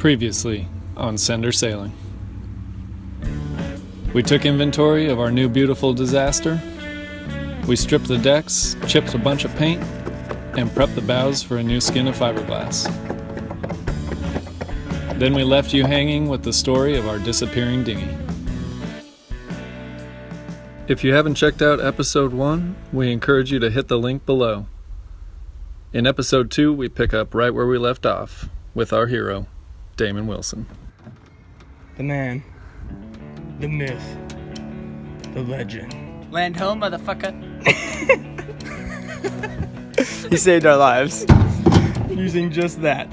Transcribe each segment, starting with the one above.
Previously on Sender Sailing. We took inventory of our new beautiful disaster. We stripped the decks, chipped a bunch of paint, and prepped the bows for a new skin of fiberglass. Then we left you hanging with the story of our disappearing dinghy. If you haven't checked out episode 1, we encourage you to hit the link below. In episode 2, we pick up right where we left off, with our hero, Damon Wilson. The man, the myth, the legend. Land home, motherfucker. He saved our lives using just that.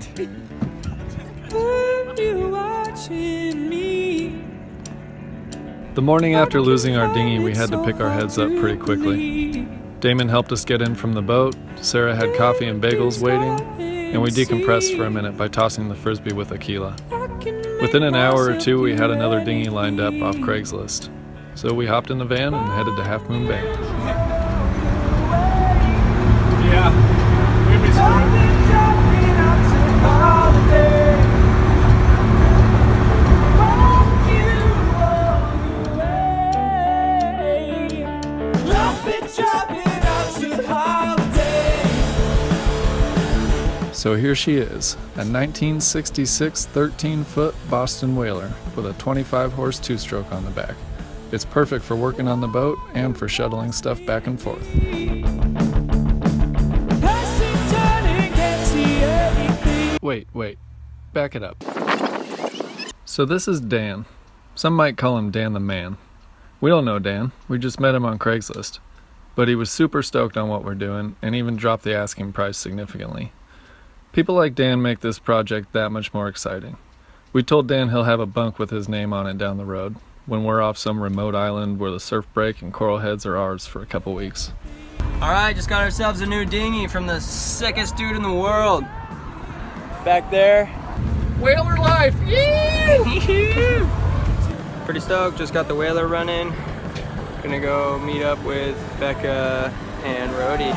The morning after losing our dinghy, we had to pick our heads up pretty quickly. Damon helped us get in from the boat, Sarah had coffee and bagels waiting, and we decompressed for a minute by tossing the frisbee with Aquila. Within an hour or two, we had another dinghy lined up off Craigslist. So we hopped in the van and headed to Half Moon Bay. Yeah, we'd be screwed. So here she is, a 1966 13-foot Boston whaler with a 25-horse two-stroke on the back. It's perfect for working on the boat and for shuttling stuff back and forth. Wait, back it up. So this is Dan. Some might call him Dan the Man. We don't know Dan, we just met him on Craigslist. But he was super stoked on what we're doing and even dropped the asking price significantly. People like Dan make this project that much more exciting. We told Dan he'll have a bunk with his name on it down the road, when we're off some remote island where the surf break and coral heads are ours for a couple weeks. Alright, just got ourselves a new dinghy from the sickest dude in the world. Back there. Whaler life! Pretty stoked, just got the whaler running. Gonna go meet up with Becca and Rhodey.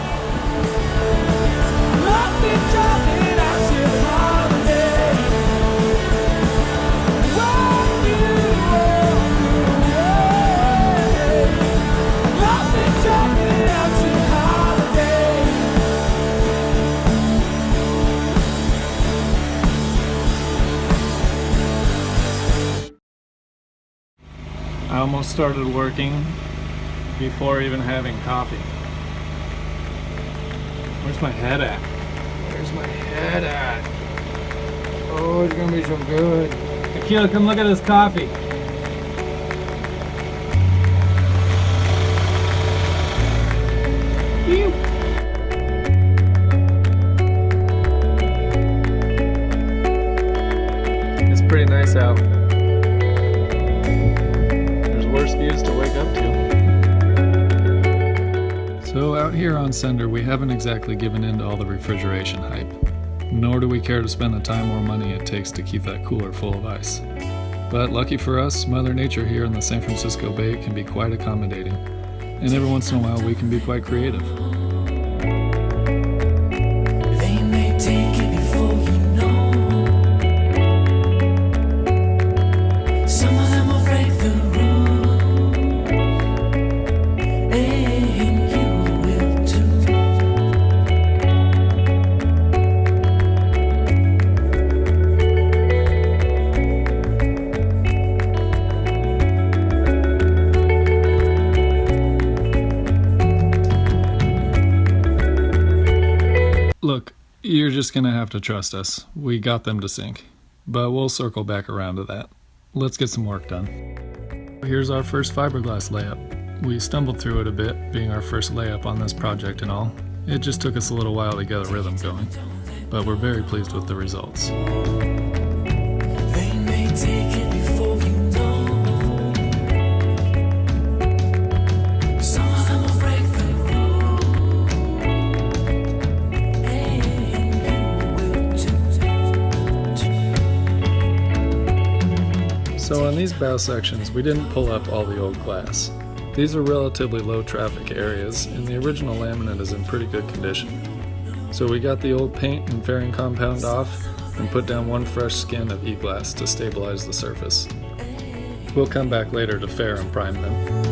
I almost started working before even having coffee. Where's my head at? Oh, it's gonna be so good. Akila, come look at this coffee. Ew. It's pretty nice out. There's worse views to wake up to. So out here on Sender, we haven't exactly given in to all the refrigeration hype, nor do we care to spend the time or money it takes to keep that cooler full of ice. But lucky for us, Mother Nature here in the San Francisco Bay can be quite accommodating, and every once in a while we can be quite creative. They may take it before you know. Some of them will break the rules, and you will too. Look, you're just gonna have to trust us. We got them to sink. But we'll circle back around to that. Let's get some work done. Here's our first fiberglass layup. We stumbled through it a bit, being our first layup on this project and all. It just took us a little while to get a rhythm going. But we're very pleased with the results. They may take it before you know. Some of them will break the rules, and you will too. So on these bow sections, we didn't pull up all the old glass. These are relatively low traffic areas, and the original laminate is in pretty good condition. So we got the old paint and fairing compound off, and put down one fresh skin of E-glass to stabilize the surface. We'll come back later to fair and prime them.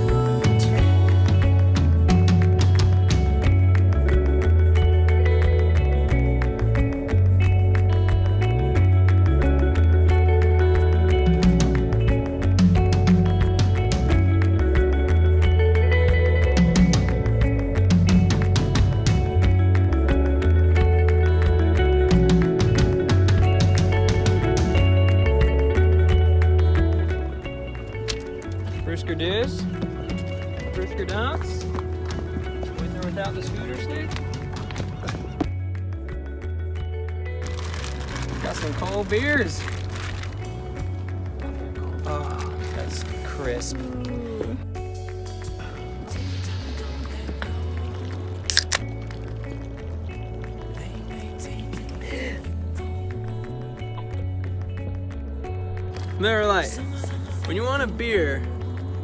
Brisker do's, brisker don'ts, with or without the scooter stick. Got some cold beers. Oh, that's crisp. Miller Lite. When you want a beer,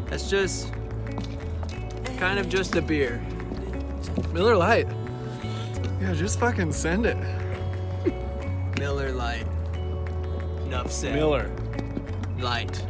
that's just kind of just a beer. Miller Lite. Yeah, just fucking send it. Miller Lite. Enough said. Miller Lite.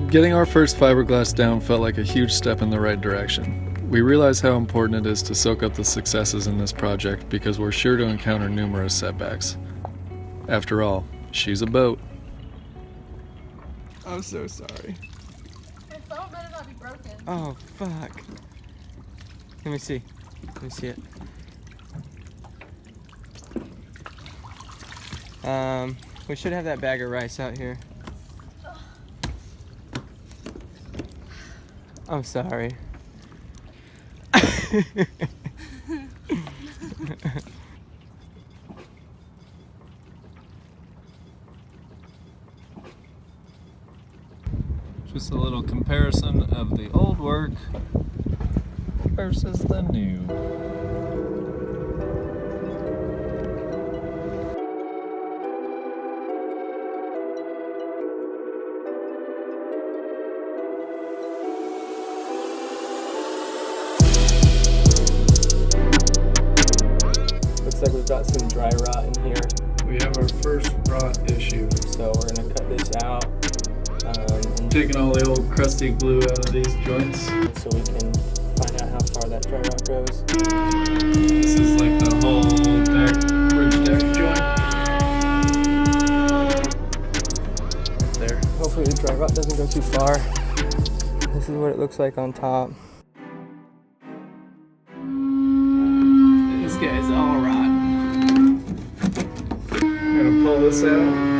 Getting our first fiberglass down felt like a huge step in the right direction. We realize how important it is to soak up the successes in this project because we're sure to encounter numerous setbacks. After all, she's a boat. I'm so sorry. My phone better not be broken. Oh, fuck. Let me see. Let me see it. We should have that bag of rice out here. I'm sorry. Just a little comparison of the old work versus the new. Looks like we've got some dry rot in here, We have our first rot issue. so we're gonna cut this out. And Taking all the old crusty glue out of these joints. so we can find out how far that dry rot goes. This is like the whole deck, bridge deck joint. There. Hopefully the dry rot doesn't go too far. This is what it looks like on top. This guy's all rotten. I'm gonna pull this out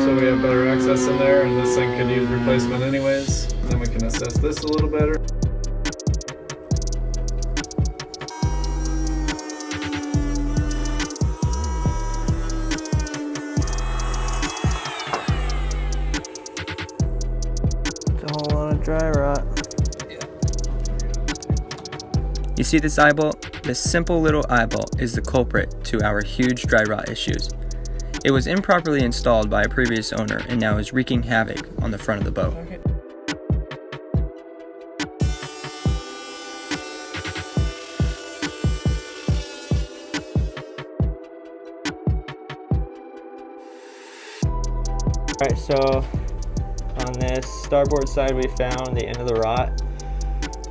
so we have better access in there, and this thing could use replacement anyways. Then we can assess this a little better. A whole lot of dry rot. You see this eyebolt? This simple little eyebolt is the culprit to our huge dry rot issues. It was improperly installed by a previous owner and now is wreaking havoc on the front of the boat. Alright, so on this starboard side we found the end of the rot,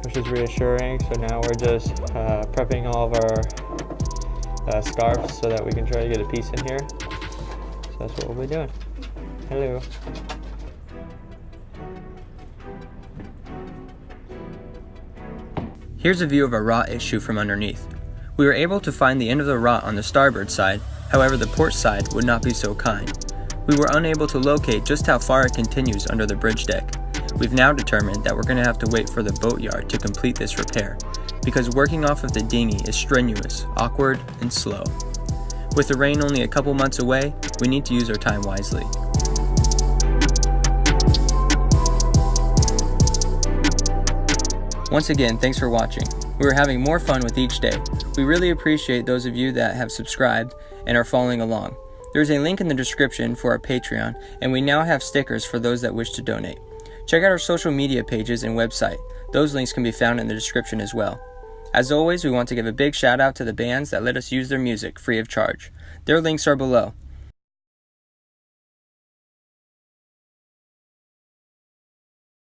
which is reassuring. So now we're just prepping all of our scarves so that we can try to get a piece in here. So that's what we'll be doing. Hello. Here's a view of a rot issue from underneath. We were able to find the end of the rot on the starboard side, however the port side would not be so kind. We were unable to locate just how far it continues under the bridge deck. We've now determined that we're going to have to wait for the boatyard to complete this repair, because working off of the dinghy is strenuous, awkward, and slow. With the rain only a couple months away, we need to use our time wisely. Once again, thanks for watching. We are having more fun with each day. We really appreciate those of you that have subscribed and are following along. There's a link in the description for our Patreon, and we now have stickers for those that wish to donate. Check out our social media pages and website. Those links can be found in the description as well. As always, we want to give a big shout out to the bands that let us use their music free of charge. Their links are below.